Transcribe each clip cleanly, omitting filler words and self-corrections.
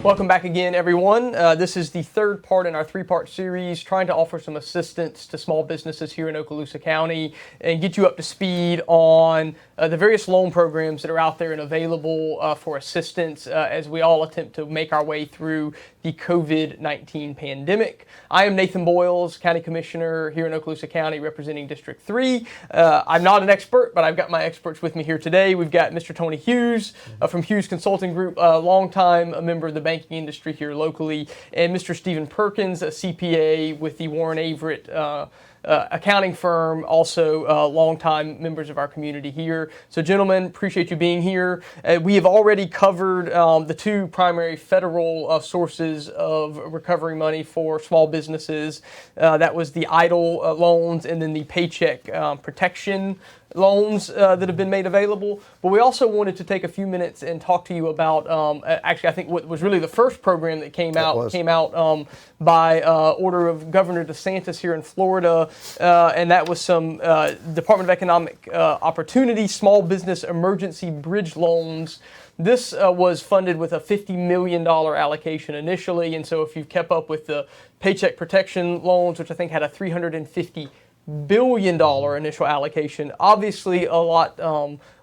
Welcome back again, everyone. This is the third part in our three-part series trying to offer some assistance to small businesses here in Okaloosa County and get you up to speed on the various loan programs that are out there and available for assistance as we all attempt to make our way through the COVID-19 pandemic. I am Nathan Boyles, County Commissioner here in Okaloosa County representing District 3. I'm not an expert, but I've got my experts with me here today. We've got Mr. Tony Hughes from Hughes Consulting Group, a longtime member of the banking industry here locally, and Mr. Stephen Perkins, a CPA with the Warren Averett accounting firm, also longtime members of our community here. So gentlemen, appreciate you being here. We have already covered the two primary federal sources of recovery money for small businesses. That was the EIDL loans and then the Paycheck Protection loans that have been made available. But we also wanted to take a few minutes and talk to you about, actually I think what was really the first program that came out by order of Governor DeSantis here in Florida, and that was some Department of Economic Opportunity Small Business Emergency Bridge Loans. This was funded with a $50 million allocation initially, and so if you've kept up with the Paycheck Protection loans, which I think had a $350 billion initial allocation, obviously a lot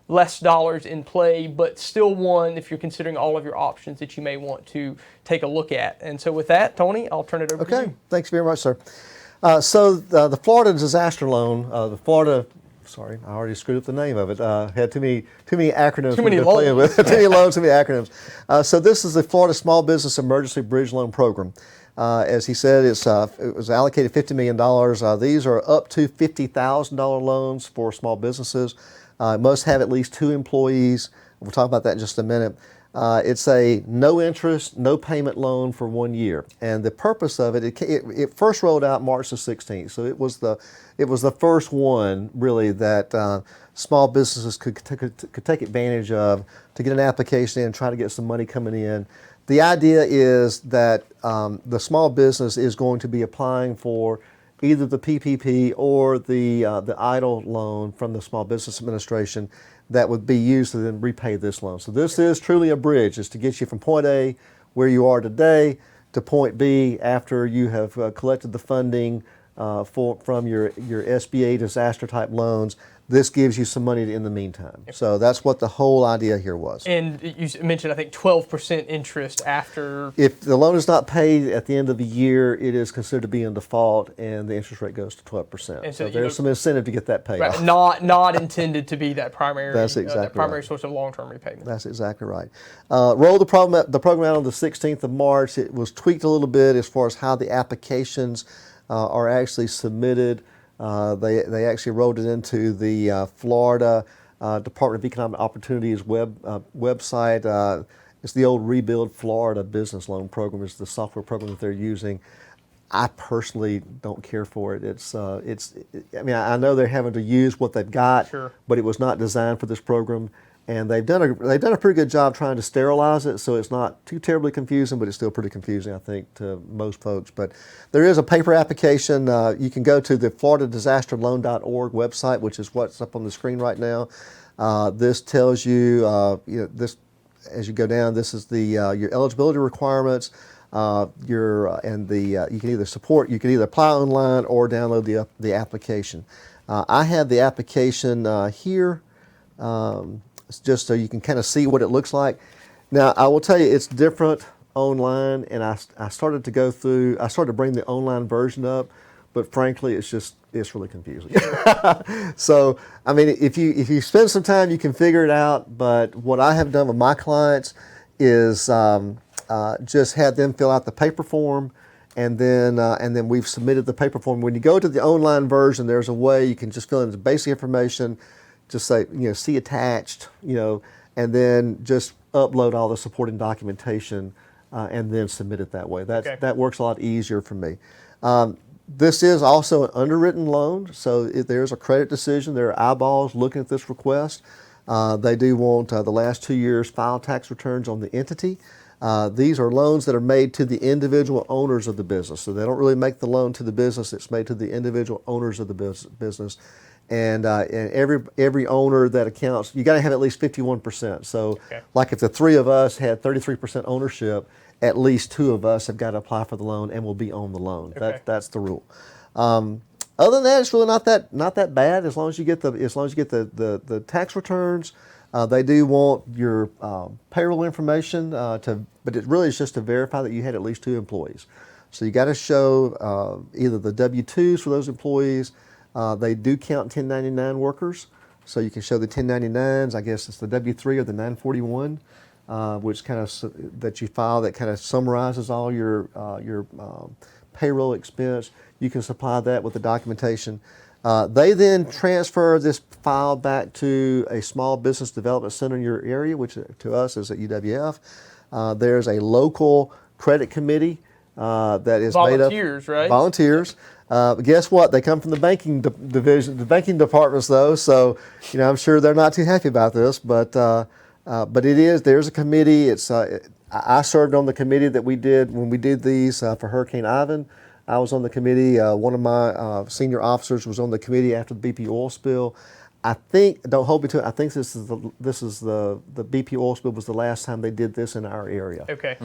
less dollars in play, but still one if you're considering all of your options that you may want to take a look at. And so with that, Tony, I'll turn it over to you. Okay, thanks very much, sir. So the Florida disaster loan, sorry, I already screwed up the name of it. Had too many acronyms. Too many loans. Too many loans, too many acronyms. So this is the Florida Small Business Emergency Bridge Loan Program. As he said, it was allocated $50 million. These are up to $50,000 loans for small businesses. Must have at least 2 employees. We'll talk about that in just a minute. It's a no interest, no payment loan for 1 year. And the purpose of it first rolled out March the 16th. So it was the first one really that small businesses could take advantage of to get an application in and try to get some money coming in. The idea is that the small business is going to be applying for either the PPP or the EIDL loan from the Small Business Administration that would be used to then repay this loan. So this is truly a bridge. It's to get you from point A, where you are today, to point B after you have collected the funding from your SBA disaster type loans. This gives you some money in the meantime. So that's what the whole idea here was. And you mentioned, I think, 12% interest after. If the loan is not paid at the end of the year, it is considered to be in default, and the interest rate goes to 12%. And so there's some incentive to get that paid off. Not intended to be that primary. That's exactly that primary right. source of long-term repayment. That's exactly right. Rolled the program out on the 16th of March. It was tweaked a little bit as far as how the applications are actually submitted. They actually rolled it into the Florida Department of Economic Opportunities website. It's the old Rebuild Florida Business Loan Program is the software program that they're using. I personally don't care for it. I mean, I know they're having to use what they've got, sure, but it was not designed for this program. And they've done a pretty good job trying to sterilize it, so it's not too terribly confusing, but it's still pretty confusing, I think, to most folks. But there is a paper application. You can go to the FloridaDisasterLoan.org website, which is what's up on the screen right now. This tells you, this as you go down. This is the your eligibility requirements. You can either apply online or download the application. I have the application here. Just so you can kind of see what it looks like. Now, I will tell you, it's different online, and I started to bring the online version up, but frankly, it's really confusing. So, I mean, if you spend some time, you can figure it out, but what I have done with my clients is just had them fill out the paper form, and then we've submitted the paper form. When you go to the online version, there's a way you can just fill in the basic information, just say, see attached, and then just upload all the supporting documentation and then submit it that way. That works a lot easier for me. This is also an underwritten loan, so if there's a credit decision, there are eyeballs looking at this request. They do want the last 2 years file tax returns on the entity. These are loans that are made to the individual owners of the business, so they don't really make the loan to the business, it's made to the individual owners of the business. And every owner that accounts, you got to have at least 51%. So, like if the three of us had 33% ownership, at least 2 of us have got to apply for the loan and will be on the loan. Okay. That's the rule. Other than that, it's really not that bad as long as you get the tax returns. They do want your payroll information but it really is just to verify that you had at least 2 employees. So you got to show either the W-2s for those employees. They do count 1099 workers, so you can show the 1099s. I guess it's the W-3 or the 941, which kind of that you file that kind of summarizes all your payroll expense. You can supply that with the documentation. They then transfer this file back to a small business development center in your area, which to us is at UWF. There's a local credit committee that is made up volunteers, right? Volunteers. Guess what? They come from the banking division, the banking departments, though. So, I'm sure they're not too happy about this, but it is. There's a committee. I served on the committee that we did when we did these for Hurricane Ivan. I was on the committee. One of my senior officers was on the committee after the BP oil spill. I think, don't hold me to it, I think this is the BP oil spill was the last time they did this in our area. Okay.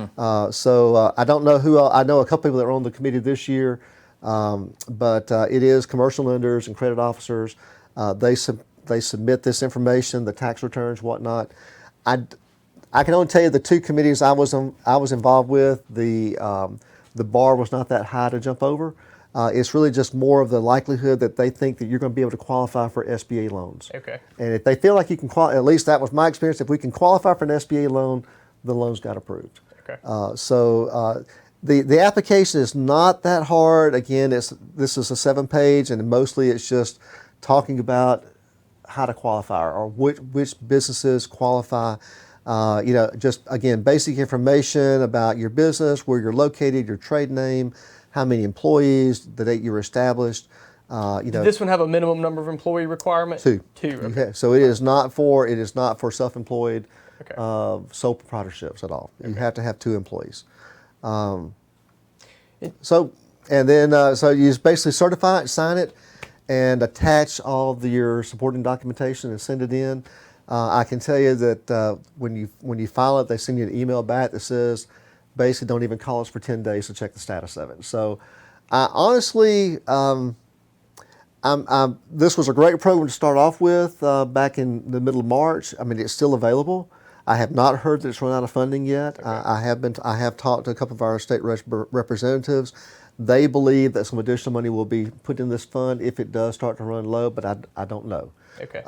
So I don't know who else. I know a couple people that are on the committee this year, but it is commercial lenders and credit officers. They submit this information, the tax returns, whatnot. I can only tell you the 2 committees I was involved with. The bar was not that high to jump over. It's really just more of the likelihood that they think that you're going to be able to qualify for SBA loans. Okay. And if they feel like you can at least that was my experience, if we can qualify for an SBA loan, the loans got approved. Okay. The application is not that hard. Again, this is a 7-page, and mostly it's just talking about how to qualify or which businesses qualify. Just again, basic information about your business, where you're located, your trade name, how many employees, the date you were established. Does this one have a minimum number of employee requirement? 2. 2. Okay. Okay. So it is not for self-employed Okay. sole proprietorships at all. You Okay. have to have 2 employees. So you just basically certify it, sign it, and attach all of your supporting documentation and send it in. I can tell you that when you file it, they send you an email back that says, basically, don't even call us for 10 days to check the status of it. So, honestly, this was a great program to start off with back in the middle of March. I mean, it's still available. I have not heard that it's run out of funding yet. Okay. I have talked to a couple of our state representatives. They believe that some additional money will be put in this fund if it does start to run low, but I don't know. Okay.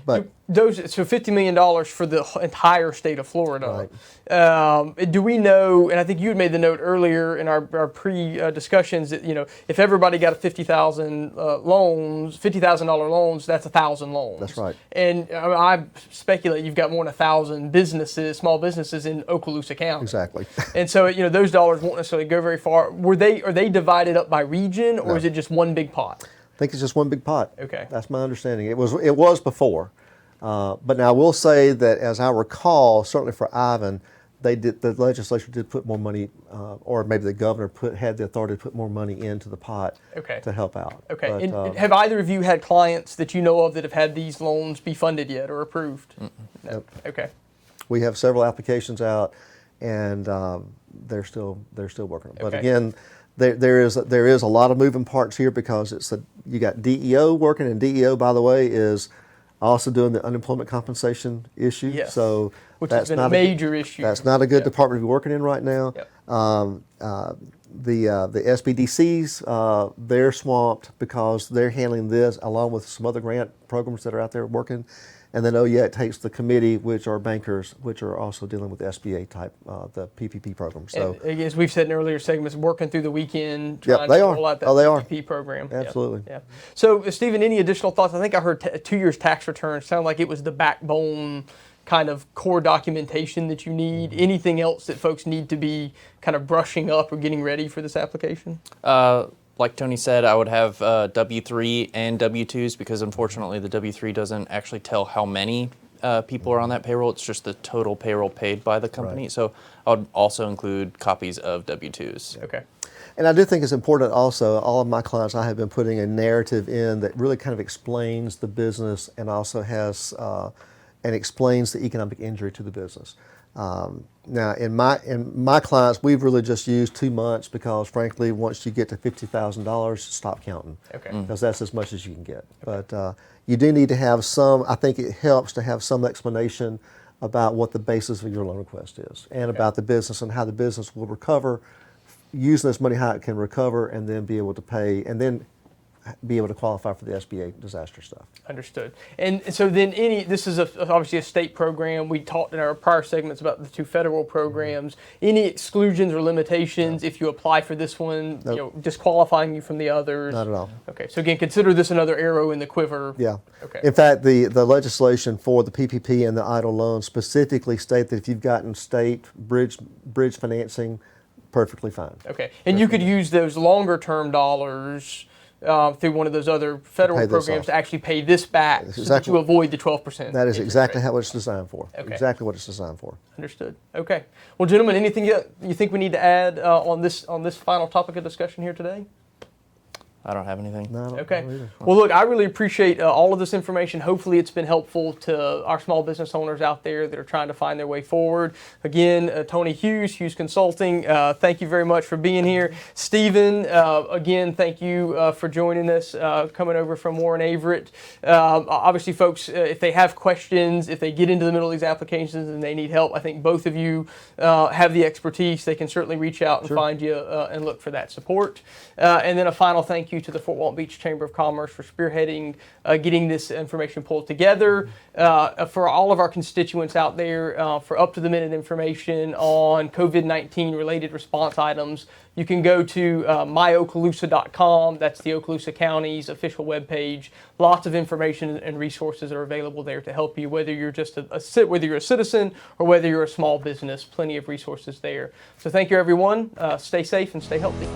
But So $50 million for the entire state of Florida. Right. Do we know, and I think you had made the note earlier in our pre-discussions that, if everybody got a $50,000 loans, that's 1,000 loans. That's right. And I speculate you've got more than 1,000 small businesses in Okaloosa County. exactly. And so, those dollars won't necessarily go very far. Are they divided up by region, or No. is it just one big pot? I think it's just one big pot. Okay. That's my understanding. It was before, but now I will say that as I recall, certainly for Ivan, the legislature did put more money, or maybe the governor had the authority to put more money into the pot to help out. Okay. But, And have either of you had clients that you know of that have had these loans be funded yet or approved? No. Nope. Okay. We have several applications out, and they're still working on it. But Okay. again, there is a lot of moving parts here because you got DEO working, and DEO, by the way, is also doing the unemployment compensation issue. Yes. So Which that's has been not a major issue. That's not a good Yep. department to be working in right now. Yep. The SBDCs, they're swamped because they're handling this along with some other grant programs that are out there working. And then, it takes the committee, which are bankers, which are also dealing with SBA type, the PPP program. So, And as we've said in earlier segments, working through the weekend, Yep, trying they to are. roll out that Oh, they are. PPP program. Yep. Absolutely. Yeah. So, Stephen, any additional thoughts? I think I heard 2 years tax returns. Sounded like it was the backbone kind of core documentation that you need. Anything else that folks need to be kind of brushing up or getting ready for this application? Like Tony said, I would have W-3 and W-2s because unfortunately the W-3 doesn't actually tell how many people are on that payroll. It's just the total payroll paid by the company. Right. So I would also include copies of W-2s. Okay. and I do think it's important also, all of my clients, I have been putting a narrative in that really kind of explains the business and also has, and explains the economic injury to the business. Now, in my clients, we've really just used 2 months because, frankly, once you get to $50,000, stop counting. Okay. Because that's as much as you can get. But you do need to have some. I think it helps to have some explanation about what the basis of your loan request is, and about the business and how the business will recover, using this money how it can recover, and then be able to pay, and then be able to qualify for the SBA disaster stuff. Understood. And so then this is obviously a state program. We talked in our prior segments about the 2 federal programs. Any exclusions or limitations if you apply for this one, Nope. Disqualifying you from the others? Not at all. Okay. So again, consider this another arrow in the quiver. Yeah. Okay. In fact, the legislation for the PPP and the idle loans specifically state that if you've gotten state bridge financing, perfectly fine. Okay. And you could use those longer term dollars through one of those other federal Pay this programs off. to actually pay this back so that exactly- you avoid the 12%. That is interest exactly rate. how it's designed for. Okay. Exactly what it's designed for. Understood. Okay. Well, gentlemen, anything you think we need to add on this final topic of discussion here today? I don't have anything. No, I don't Okay. know either. Well, look, I really appreciate all of this information. Hopefully it's been helpful to our small business owners out there that are trying to find their way forward. Again, Tony Hughes Consulting, thank you very much for being here. Stephen, again, thank you for joining us, coming over from Warren Averett. Obviously, folks, if they have questions, if they get into the middle of these applications and they need help, I think both of you have the expertise. They can certainly reach out and find you and look for that support. And then a final thank you to the Fort Walton Beach Chamber of Commerce for spearheading getting this information pulled together. For all of our constituents out there, for up-to-the-minute information on COVID-19 related response items, you can go to myokaloosa.com. That's the Okaloosa County's official webpage. Lots of information and resources are available there to help you, whether you're just whether you're a citizen or whether you're a small business. Plenty of resources there. So thank you, everyone. Stay safe and stay healthy.